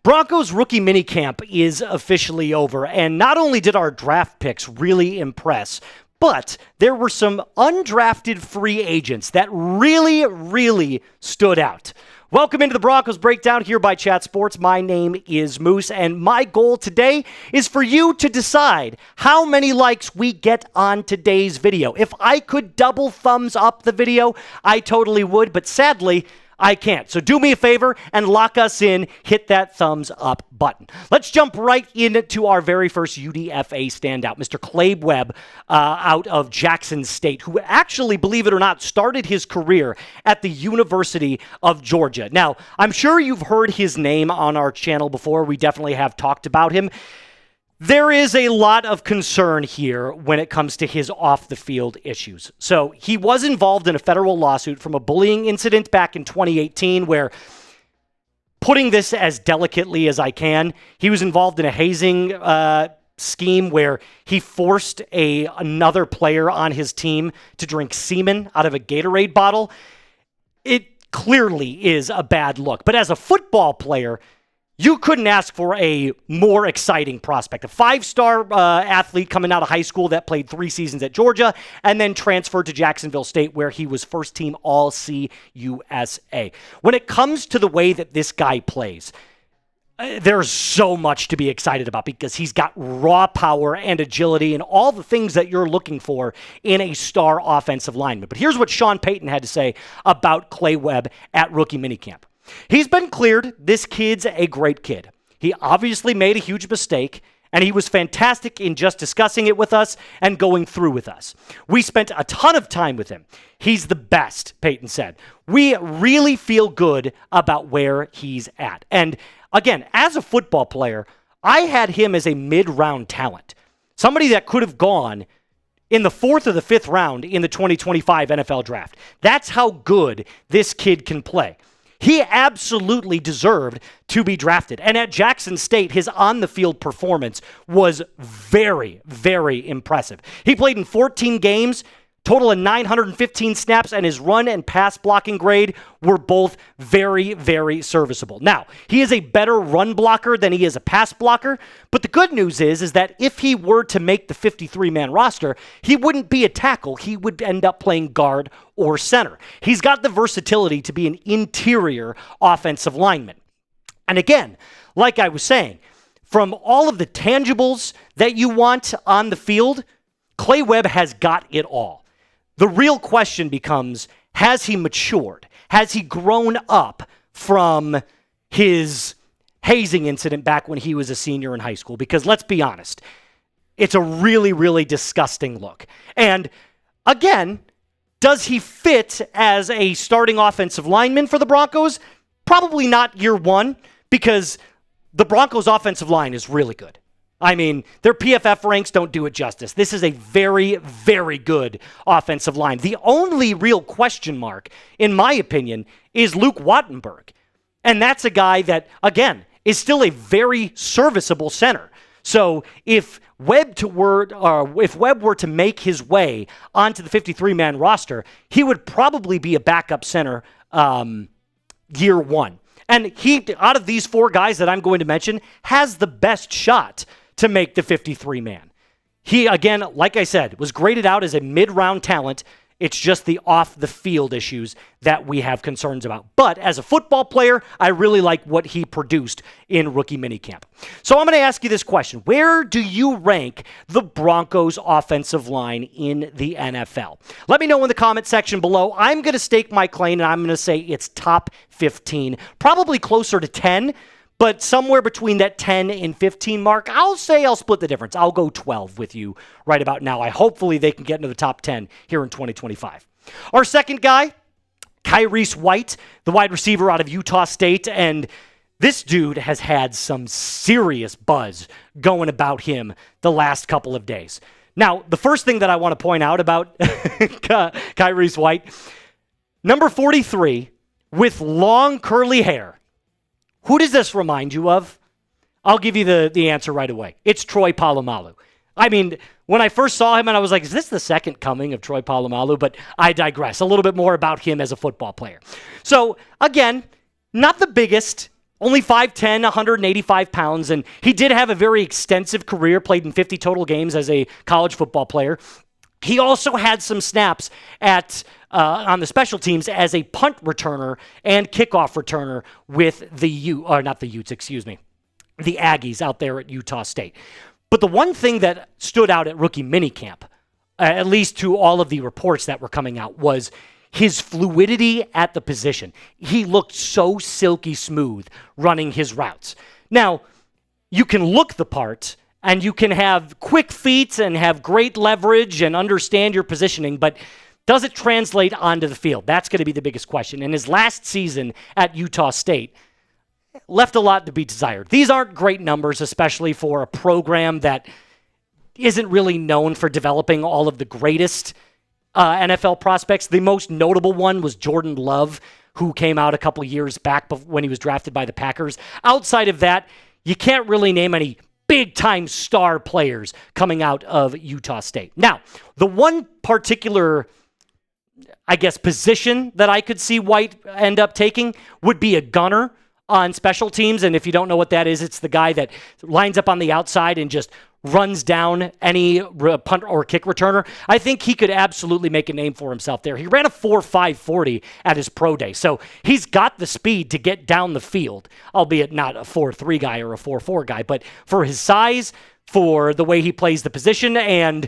Broncos rookie minicamp is officially over, and not only did our draft picks really impress, but there were some undrafted free agents that really stood out. Welcome into the Broncos Breakdown here by Chat Sports. My name is Moose, and my goal today is for you to decide how many likes we get on today's video. If I could double thumbs up the video, I totally would, but sadly, I can't. So do me a favor and lock us in. Hit that thumbs up button. Let's jump right into our very first UDFA standout, Mr. Clay Webb out of Jacksonville State, who actually, believe it or not, started his career at the University of Georgia. Now, I'm sure you've heard his name on our channel before. We definitely have talked about him. There is a lot of concern here when it comes to his off-the-field issues. So he was involved in a federal lawsuit from a bullying incident back in 2018 where, putting this as delicately as I can, he was involved in a hazing scheme where he forced another player on his team to drink semen out of a Gatorade bottle. It clearly is a bad look. But as a football player, you couldn't ask for a more exciting prospect. A five-star athlete coming out of high school that played 3 seasons at Georgia and then transferred to Jacksonville State where he was first-team All-CUSA. When it comes to the way that this guy plays, there's so much to be excited about because he's got raw power and agility and all the things that you're looking for in a star offensive lineman. But here's what Sean Payton had to say about Clay Webb at rookie minicamp. He's been cleared. This kid's a great kid. He obviously made a huge mistake, and he was fantastic in just discussing it with us and going through with us. We spent a ton of time with him. He's the best, Payton said. We really feel good about where he's at. And again, as a football player, I had him as a mid-round talent, somebody that could have gone in the 4th or the 5th round in the 2025 NFL draft. That's how good this kid can play. He absolutely deserved to be drafted. And at Jackson State, his on-the-field performance was very impressive. He played in 14 games, total of 915 snaps, and his run and pass blocking grade were both very serviceable. Now, he is a better run blocker than he is a pass blocker, but the good news is that if he were to make the 53-man roster, he wouldn't be a tackle. He would end up playing guard or center. He's got the versatility to be an interior offensive lineman. And again, like I was saying, from all of the tangibles that you want on the field, Clay Webb has got it all. The real question becomes, has he matured? Has he grown up from his hazing incident back when he was a senior in high school? Because let's be honest, it's a really disgusting look. And again, does he fit as a starting offensive lineman for the Broncos? Probably not year one, because the Broncos offensive line is really good. I mean, their PFF ranks don't do it justice. This is a very good offensive line. The only real question mark, in my opinion, is Luke Wattenberg. And that's a guy that, again, is still a very serviceable center. So if Webb were to make his way onto the 53-man roster, he would probably be a backup center year one. And he, out of these 4 guys that I'm going to mention, has the best shot to make the 53-man. He, again, like I said, was graded out as a mid-round talent. It's just the off-the-field issues that we have concerns about. But as a football player, I really like what he produced in rookie minicamp. So I'm going to ask you this question. Where do you rank the Broncos offensive line in the NFL? Let me know in the comment section below. I'm going to stake my claim, and I'm going to say it's top 15, probably closer to 10, but somewhere between that 10 and 15 mark. I'll say I'll split the difference. I'll go 12 with you right about now. Hopefully they can get into the top 10 here in 2025. Our second guy, Kyrese White, the wide receiver out of Utah State, and this dude has had some serious buzz going about him the last couple of days. Now, the first thing that I want to point out about Kyrese White, number 43 with long curly hair. Who does this remind you of? I'll give you the answer right away. It's Troy Polamalu. I mean, when I first saw him, and I was like, is this the second coming of Troy Polamalu? But I digress. A little bit more about him as a football player. So, again, not the biggest, Only 5'10", 185 pounds, and he did have a very extensive career, played in 50 total games as a college football player. He also had some snaps on the special teams as a punt returner and kickoff returner with the Aggies out there at Utah State. But the one thing that stood out at rookie minicamp, at least to all of the reports that were coming out, was his fluidity at the position. He looked so silky smooth running his routes. Now, you can look the part, and you can have quick feet and have great leverage and understand your positioning, but does it translate onto the field? That's going to be the biggest question. And his last season at Utah State left a lot to be desired. These aren't great numbers, especially for a program that isn't really known for developing all of the greatest NFL prospects. The most notable one was Jordan Love, who came out a couple years back when he was drafted by the Packers. Outside of that, you can't really name any big-time star players coming out of Utah State. Now, the one particular, I guess, position that I could see White end up taking would be a gunner on special teams. And if you don't know what that is, it's the guy that lines up on the outside and just runs down any punt or kick returner. I think he could absolutely make a name for himself there. He ran a 4.5 40 at his pro day, so he's got the speed to get down the field, albeit not a 4.3 guy or a 4.4 guy, but for his size, for the way he plays the position, and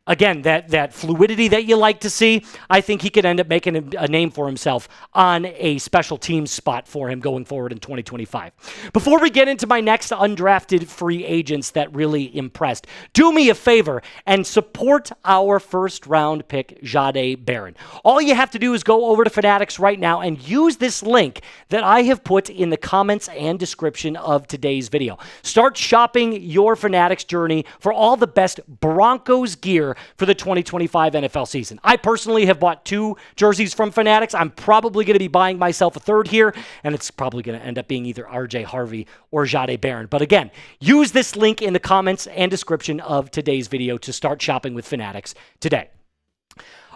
again, that fluidity that you like to see, I think he could end up making a name for himself on a special teams spot for him going forward in 2025. Before we get into my next undrafted free agents that really impressed, do me a favor and support our first-round pick, Jahdae Barron. All you have to do is go over to Fanatics right now and use this link that I have put in the comments and description of today's video. Start shopping your Fanatics journey for all the best Broncos gear for the 2025 NFL season. I personally have bought 2 jerseys from Fanatics. I'm probably going to be buying myself a third here, and it's probably going to end up being either RJ Harvey or Jahdae Barron. But again, use this link in the comments and description of today's video to start shopping with Fanatics today.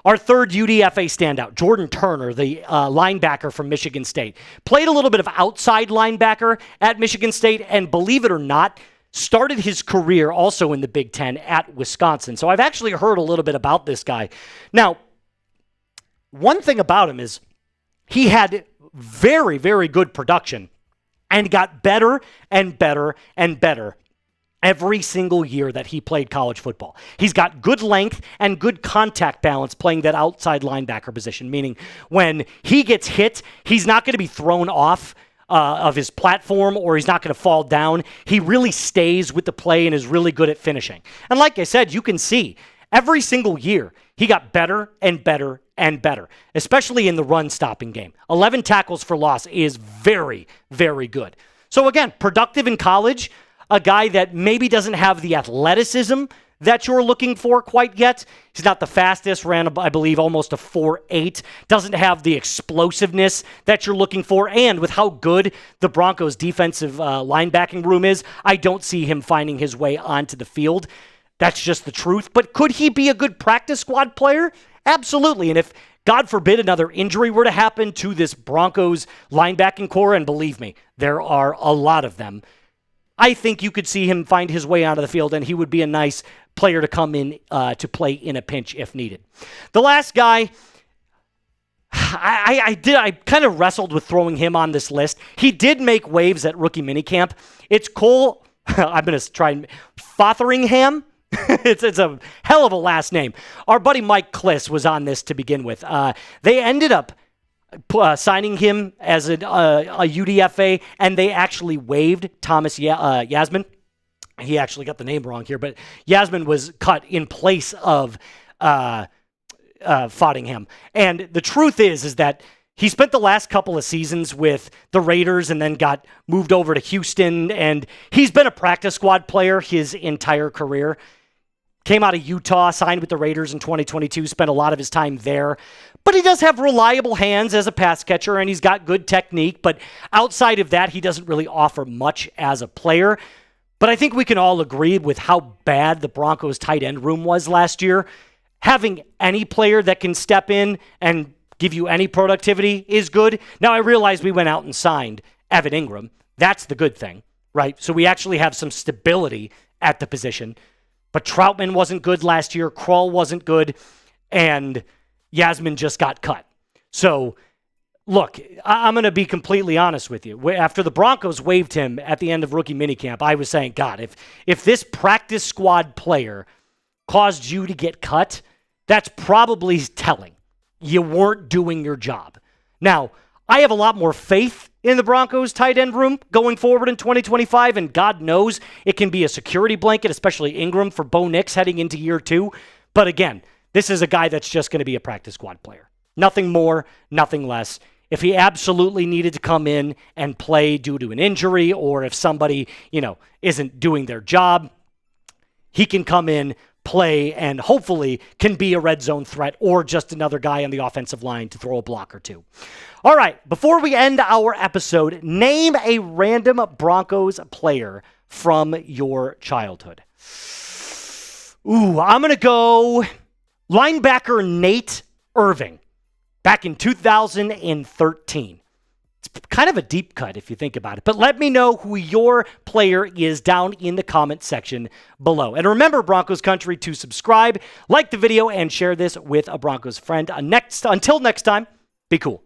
Our third UDFA standout, Jordan Turner, the linebacker from Michigan State, played a little bit of outside linebacker at Michigan State, and believe it or not, started his career also in the Big Ten at Wisconsin. So I've actually heard a little bit about this guy. Now, one thing about him is he had very, very good production and got better and better and better every single year that he played college football. He's got good length and good contact balance playing that outside linebacker position, meaning when he gets hit, he's not going to be thrown off of his platform, or he's not going to fall down. He really stays with the play and is really good at finishing. And like I said, you can see every single year he got better and better and better, especially in the run-stopping game. 11 tackles for loss is very, very good. So again, productive in college, a guy that maybe doesn't have the athleticism that you're looking for quite yet. He's not the fastest, ran, I believe, almost a 4.8. Doesn't have the explosiveness that you're looking for. And with how good the Broncos' defensive linebacking room is, I don't see him finding his way onto the field. That's just the truth. But could he be a good practice squad player? Absolutely. And if, God forbid, another injury were to happen to this Broncos linebacking core, and believe me, there are a lot of them, I think you could see him find his way onto the field, and he would be a nice player to come in to play in a pinch if needed. The last guy, I kind of wrestled with throwing him on this list. He did make waves at rookie minicamp. It's Cole, I'm going to try Fodingham. It's a hell of a last name. Our buddy Mike Kliss was on this to begin with. They ended up signing him as a UDFA, and they actually waived Thomas Yasmin. He actually got the name wrong here, but Yasmin was cut in place of Fodingham. And the truth is that he spent the last couple of seasons with the Raiders and then got moved over to Houston, and he's been a practice squad player his entire career. Came out of Utah, signed with the Raiders in 2022, spent a lot of his time there. But he does have reliable hands as a pass catcher, and he's got good technique. But outside of that, he doesn't really offer much as a player. But I think we can all agree with how bad the Broncos' tight end room was last year. Having any player that can step in and give you any productivity is good. Now, I realize we went out and signed Evan Ingram. That's the good thing, right? So we actually have some stability at the position. But Troutman wasn't good last year. Kroll wasn't good. And Yasmin just got cut. So, look, I'm going to be completely honest with you. After the Broncos waived him at the end of rookie minicamp, I was saying, God, if this practice squad player caused you to get cut, that's probably telling. You weren't doing your job. Now, I have a lot more faith in the Broncos tight end room going forward in 2025, and God knows it can be a security blanket, especially Ingram for Bo Nix heading into year 2. But again, this is a guy that's just going to be a practice squad player. Nothing more, nothing less. If he absolutely needed to come in and play due to an injury, or if somebody, isn't doing their job, he can come in, play, and hopefully can be a red zone threat or just another guy on the offensive line to throw a block or two. All right, before we end our episode, name a random Broncos player from your childhood. I'm going to go linebacker Nate Irving back in 2013. It's kind of a deep cut if you think about it. But let me know who your player is down in the comment section below. And remember, Broncos Country, to subscribe, like the video, and share this with a Broncos friend. Until next time, be cool.